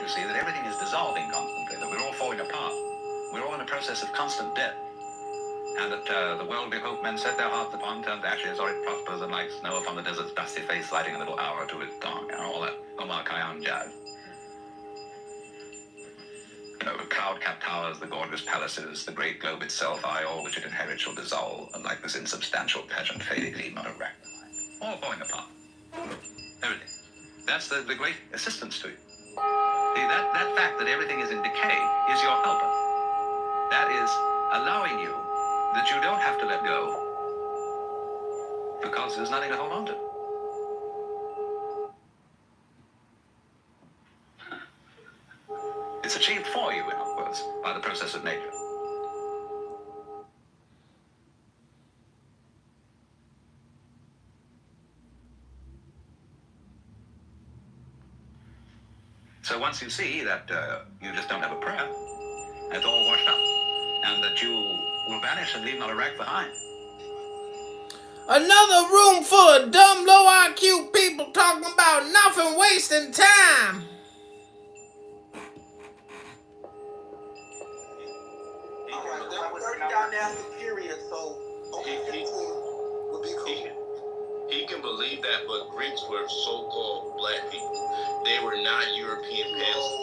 you see, that everything is dissolving constantly, that we're all falling apart. We're all in a process of constant death. And that the world we hope men set their hearts upon turns to ashes, or it prospers and like snow upon the desert's dusty face, lighting a little hour to its dawn, and all that Omar Khayyam jazz. You know, the cloud-capped towers, the gorgeous palaces, the great globe itself, aye, all which it inherits shall dissolve, and like this insubstantial pageant fading, leave not a rack behind. All falling apart. Everything. That's the great assistance to you. See, that fact that everything is in decay is your helper. That is allowing you that you don't have to let go because there's nothing to hold on to. It's achieved for you, in other words, by the process of nature. So once you see that you just don't have a prayer, it's all washed up, and that you will vanish and leave not a rack behind. Another room full of dumb, low IQ people talking about nothing, wasting time. He can believe that, but Greeks were so-called black people. They were not European peasants.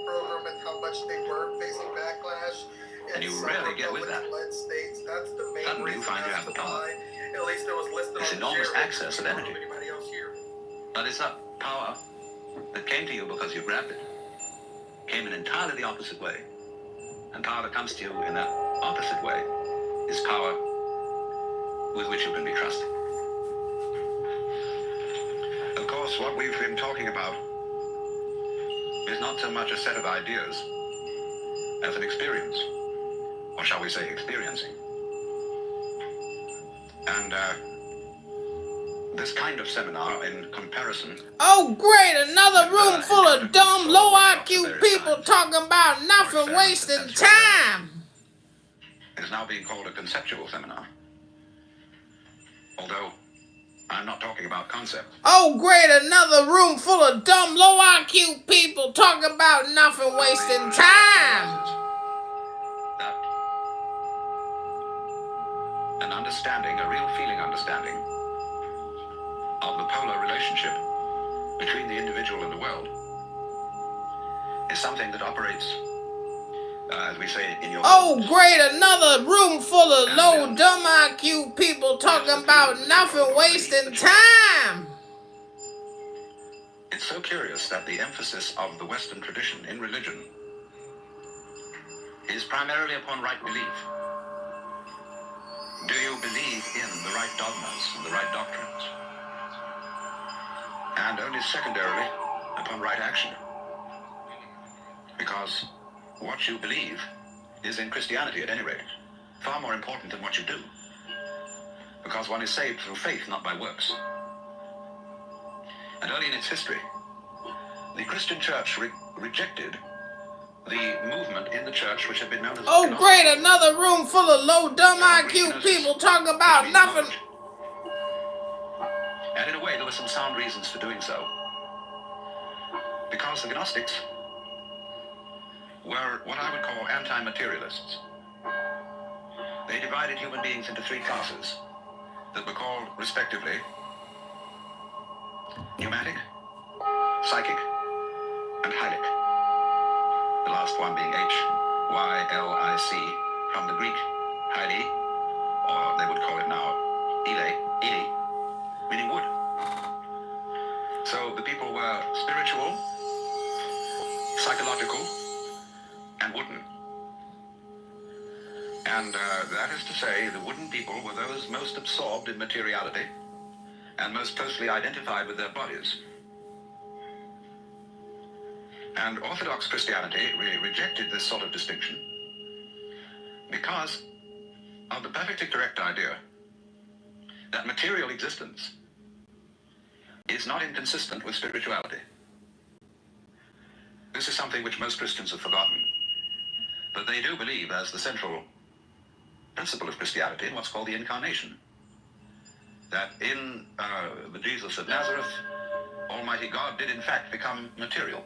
Program and how much they were facing backlash. And you rarely get with that. States, that's the main Suddenly you reason find you have the power. At least it was listed This on enormous the access of energy. Anybody else here? But it's that power that came to you because you grabbed it. Came in entirely the opposite way. And power that comes to you in that opposite way is power with which you can be trusted. Of course, what we've been talking about is not so much a set of ideas as an experience, or shall we say experiencing. And this kind of seminar, in comparison... Oh great, another room full of dumb, low IQ people talking about nothing, wasting time. ...is now being called a conceptual seminar. Although, I'm not talking about concept. Oh great, another room full of dumb, low IQ people talking about nothing, wasting time. That an understanding, a real feeling understanding of the polar relationship between the individual and the world is something that operates, as we say in your... Oh great, another room full of low, dumb IQ people talking about nothing, wasting time. It's so curious that the emphasis of the Western tradition in religion is primarily upon right belief. Do you believe in the right dogmas and the right doctrines? And only secondarily upon right action. Because what you believe is, in Christianity at any rate, far more important than what you do. Because one is saved through faith, not by works. And early in its history, the Christian church rejected the movement in the church which had been known as... Oh great, another room full of low, dumb IQ people talking about nothing. And in a way, there were some sound reasons for doing so. Because the Gnostics were what I would call anti-materialists. They divided human beings into three classes that were called, respectively, pneumatic, psychic, and hylic. The last one being H-Y-L-I-C, from the Greek, hyli, or they would call it now, ile, meaning wood. So the people were spiritual, psychological, and wooden. And that is to say, the wooden people were those most absorbed in materiality and most closely identified with their bodies. And Orthodox Christianity rejected this sort of distinction because of the perfectly correct idea that material existence is not inconsistent with spirituality. This is something which most Christians have forgotten. But they do believe as the central principle of Christianity in what's called the Incarnation. That in the Jesus of Nazareth, Almighty God did in fact become material.